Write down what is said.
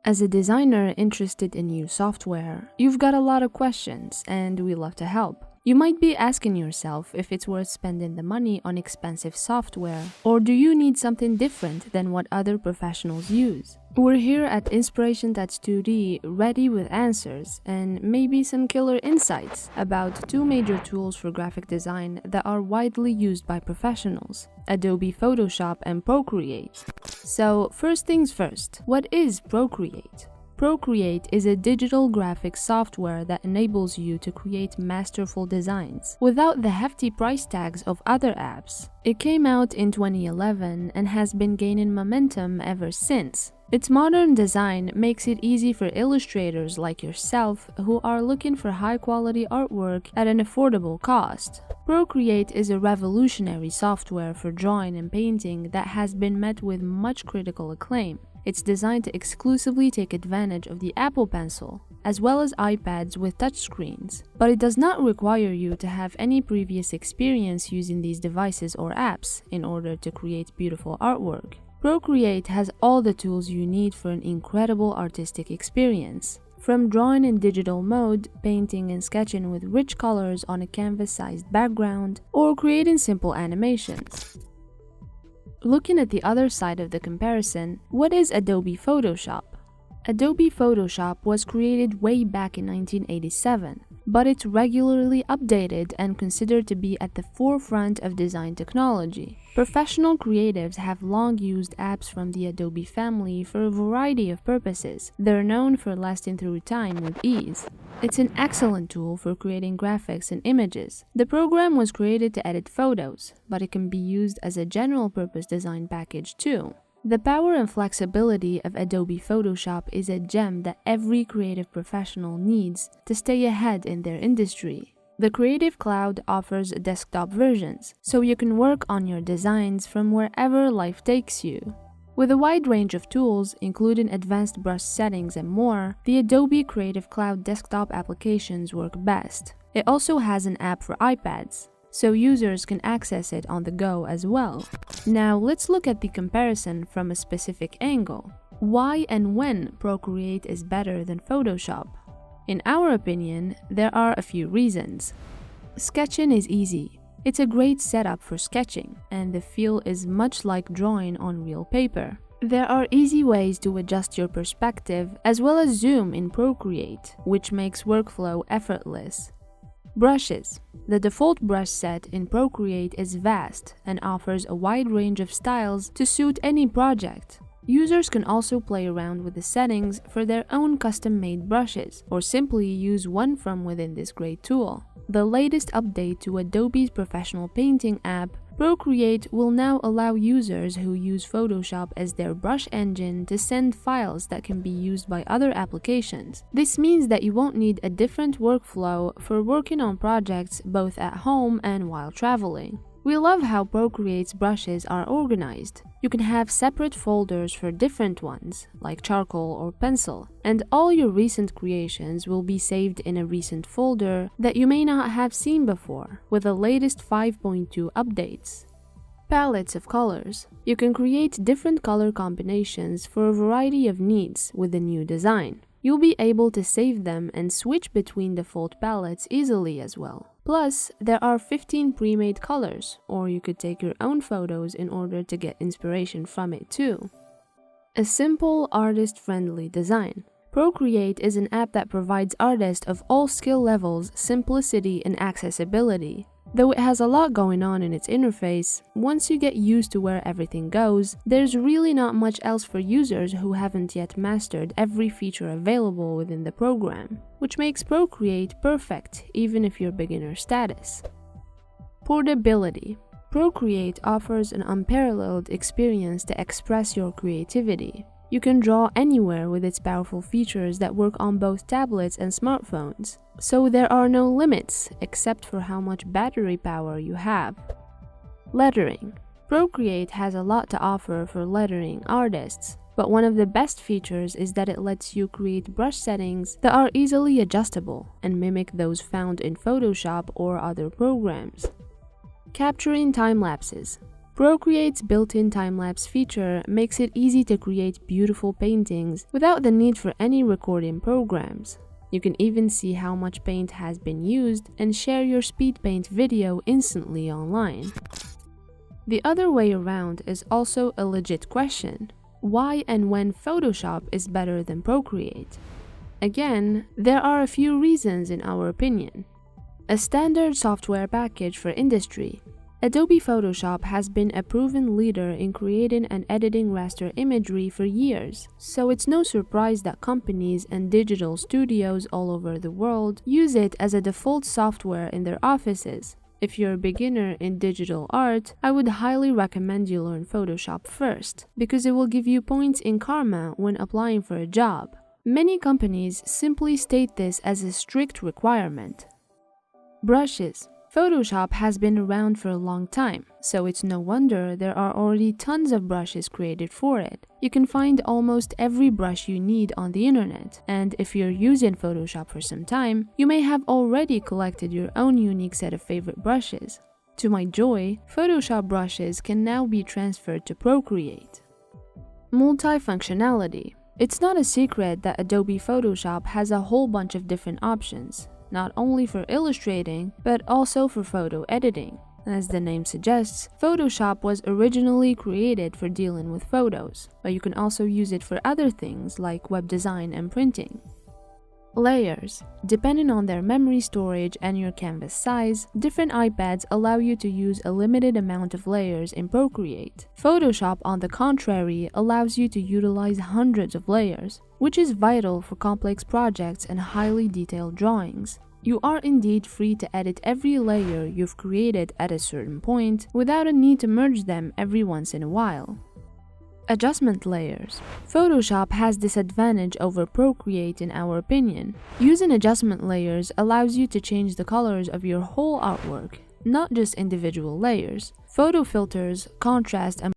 As a designer interested in new software, you've got a lot of questions, and we love to help. You might be asking yourself if it's worth spending the money on expensive software, or do you need something different than what other professionals use? We're here at Inspiration.2D ready with answers and maybe some killer insights about two major tools for graphic design that are widely used by professionals: Adobe Photoshop and Procreate. So first things first, what is Procreate? Procreate is a digital graphics software that enables you to create masterful designs without the hefty price tags of other apps. It came out in 2011 and has been gaining momentum ever since. Its modern design makes it easy for illustrators like yourself who are looking for high-quality artwork at an affordable cost. Procreate is a revolutionary software for drawing and painting that has been met with much critical acclaim. It's designed to exclusively take advantage of the Apple Pencil, as well as iPads with touchscreens. But it does not require you to have any previous experience using these devices or apps in order to create beautiful artwork. Procreate has all the tools you need for an incredible artistic experience. From drawing in digital mode, painting and sketching with rich colors on a canvas-sized background, or creating simple animations. Looking at the other side of the comparison, what is Adobe Photoshop? Adobe Photoshop was created way back in 1987, but it's regularly updated and considered to be at the forefront of design technology. Professional creatives have long used apps from the Adobe family for a variety of purposes. They're known for lasting through time with ease. It's an excellent tool for creating graphics and images. The program was created to edit photos, but it can be used as a general-purpose design package too. The power and flexibility of Adobe Photoshop is a gem that every creative professional needs to stay ahead in their industry. The Creative Cloud offers desktop versions, so you can work on your designs from wherever life takes you. With a wide range of tools, including advanced brush settings and more, the Adobe Creative Cloud desktop applications work best. It also has an app for iPads, so users can access it on the go as well. Now let's look at the comparison from a specific angle. Why and when Procreate is better than Photoshop? In our opinion, there are a few reasons. Sketching is easy. It's a great setup for sketching, and the feel is much like drawing on real paper. There are easy ways to adjust your perspective as well as zoom in Procreate, which makes workflow effortless. Brushes. The default brush set in Procreate is vast and offers a wide range of styles to suit any project. Users can also play around with the settings for their own custom-made brushes, or simply use one from within this great tool. The latest update to Adobe's professional painting app, Procreate, will now allow users who use Photoshop as their brush engine to send files that can be used by other applications. This means that you won't need a different workflow for working on projects both at home and while traveling. We love how Procreate's brushes are organized. You can have separate folders for different ones, like charcoal or pencil, and all your recent creations will be saved in a recent folder that you may not have seen before with the latest 5.2 updates. Palettes of colors. You can create different color combinations for a variety of needs with the new design. You'll be able to save them and switch between default palettes easily as well. Plus, there are 15 pre-made colors, or you could take your own photos in order to get inspiration from it too. A simple, artist-friendly design. Procreate is an app that provides artists of all skill levels simplicity and accessibility. Though it has a lot going on in its interface, once you get used to where everything goes, there's really not much else for users who haven't yet mastered every feature available within the program, which makes Procreate perfect even if you're beginner status. Portability. Procreate offers an unparalleled experience to express your creativity. You can draw anywhere with its powerful features that work on both tablets and smartphones, so there are no limits except for how much battery power you have. Lettering. Procreate has a lot to offer for lettering artists, but one of the best features is that it lets you create brush settings that are easily adjustable and mimic those found in Photoshop or other programs. Capturing time lapses. Procreate's built-in time-lapse feature makes it easy to create beautiful paintings without the need for any recording programs. You can even see how much paint has been used and share your speed paint video instantly online. The other way around is also a legit question. Why and when Photoshop is better than Procreate? Again, there are a few reasons in our opinion. A standard software package for industry. Adobe Photoshop has been a proven leader in creating and editing raster imagery for years, so it's no surprise that companies and digital studios all over the world use it as a default software in their offices. If you're a beginner in digital art, I would highly recommend you learn Photoshop first, because it will give you points in karma when applying for a job. Many companies simply state this as a strict requirement. Brushes. Photoshop has been around for a long time, so it's no wonder there are already tons of brushes created for it. You can find almost every brush you need on the internet, and if you're using Photoshop for some time, you may have already collected your own unique set of favorite brushes. To my joy, Photoshop brushes can now be transferred to Procreate. Multifunctionality. It's not a secret that Adobe Photoshop has a whole bunch of different options, not only for illustrating, but also for photo editing. As the name suggests, Photoshop was originally created for dealing with photos, but you can also use it for other things like web design and printing. Layers. Depending on their memory storage and your canvas size, different iPads allow you to use a limited amount of layers in Procreate. Photoshop, on the contrary, allows you to utilize hundreds of layers, which is vital for complex projects and highly detailed drawings. You are indeed free to edit every layer you've created at a certain point without a need to merge them every once in a while. Adjustment layers. Photoshop has this advantage over Procreate in our opinion. Using adjustment layers allows you to change the colors of your whole artwork, not just individual layers. Photo filters, contrast, and